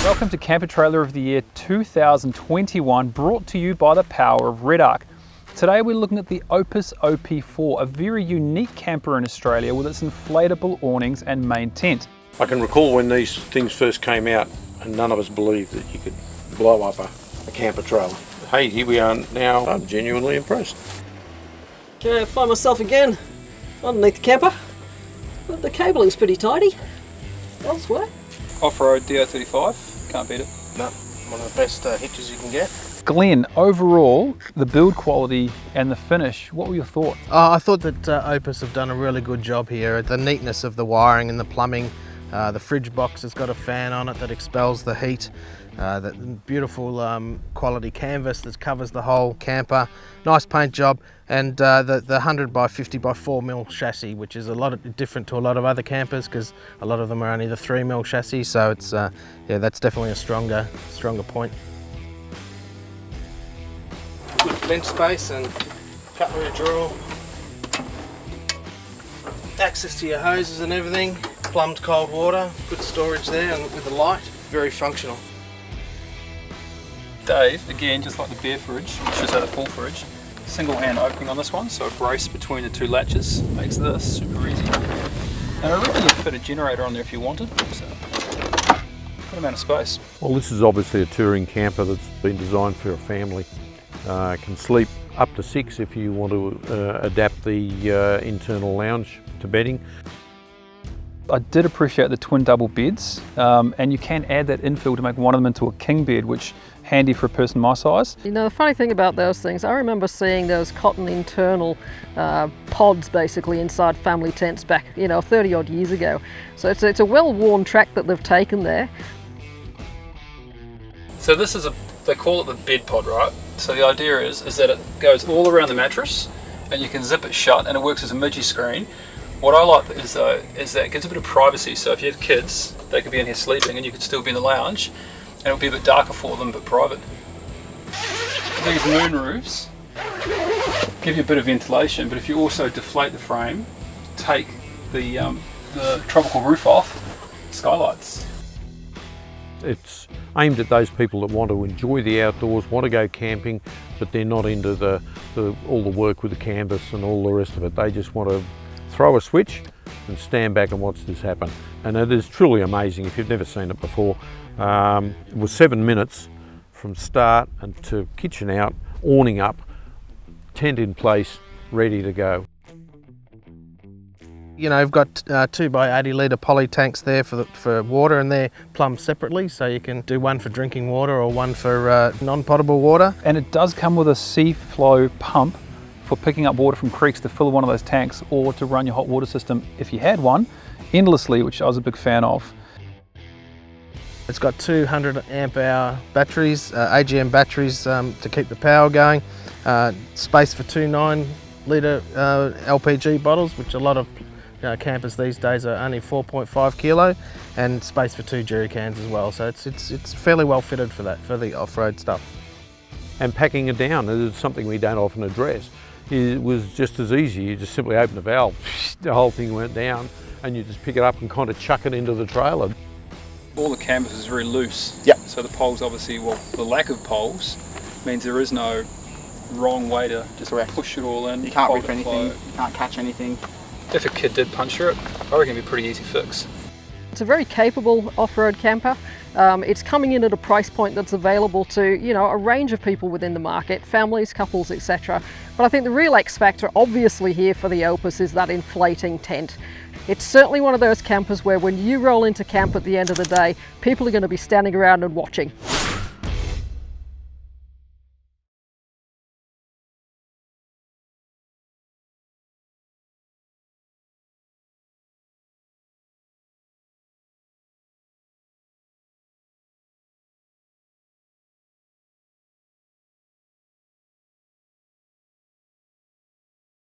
Welcome to Camper Trailer of the Year 2021, brought to you by the power of Red Arc. Today we're looking at the Opus OP4, a very unique camper in Australia with its inflatable awnings and main tent. I can recall when these things first came out and none of us believed that you could blow up a camper trailer. Hey, here we are now. I'm genuinely impressed. Okay, I find myself again underneath the camper. The cabling's pretty tidy. Elsewhere. Off-road DO35, can't beat it. No, one of the best hitches you can get. Glenn, overall, the build quality and the finish, what were your thoughts? I thought that Opus have done a really good job here. The neatness of the wiring and the plumbing, the fridge box has got a fan on it that expels the heat, the beautiful quality canvas that covers the whole camper, nice paint job, and the 100 by 50 by 4mm chassis, which is a lot different to a lot of other campers because a lot of them are only the 3mm chassis, so it's yeah, that's definitely a stronger point. Good bench space and cutlery drawer. Access to your hoses and everything. Plumbed cold water, good storage there, and with the light, very functional. Dave, again, just like the bare fridge, I should say the full fridge, single hand opening on this one, so a brace between the two latches makes this super easy. And I reckon you could fit a generator on there if you wanted, so good amount of space. Well, this is obviously a touring camper that's been designed for a family. Can sleep up to 6 if you want to adapt the internal lounge to bedding. I did appreciate the twin double beds, and you can add that infill to make one of them into a king bed, which handy for a person my size. You know, the funny thing about those things, I remember seeing those cotton internal pods basically inside family tents back, 30 odd years ago. So it's a well-worn track that they've taken there. So this is they call it the bed pod, right? So the idea is that it goes all around the mattress and you can zip it shut and it works as a midgie screen. What I like is that it gives a bit of privacy, so if you have kids, they could be in here sleeping and you could still be in the lounge and it'll be a bit darker for them, but private. These moon roofs give you a bit of ventilation, but if you also deflate the frame, take the tropical roof off, skylights. It's aimed at those people that want to enjoy the outdoors, want to go camping, but they're not into all the work with the canvas and all the rest of it. They just want to throw a switch and stand back and watch this happen. And it is truly amazing if you've never seen it before. It was 7 minutes from start and to kitchen out, awning up, tent in place, ready to go. You've got 2 by 80 litre poly tanks there for water, and they're plumbed separately, so you can do one for drinking water or one for non-potable water. And it does come with a sea flow pump for picking up water from creeks to fill one of those tanks, or to run your hot water system, if you had one, endlessly, which I was a big fan of. It's got 200 amp hour batteries, AGM batteries to keep the power going, space for 2 9-litre LPG bottles, which a lot of campers these days are only 4.5 kilo, and space for 2 jerry cans as well. So it's fairly well fitted for that, for the off-road stuff. And packing it down is something we don't often address. It was just as easy. You just simply open the valve, the whole thing went down, and you just pick it up and kind of chuck it into the trailer. All the canvas is very loose. Yep. So the poles, obviously, well, the lack of poles means there is no wrong way to just push it all in. You can't rip anything, you can't catch anything. If a kid did puncture it, I reckon it'd be a pretty easy fix. It's a very capable off-road camper. It's coming in at a price point that's available to, a range of people within the market, families, couples, etc. But I think the real X factor, obviously here for the Opus, is that inflating tent. It's certainly one of those campers where when you roll into camp at the end of the day, people are going to be standing around and watching.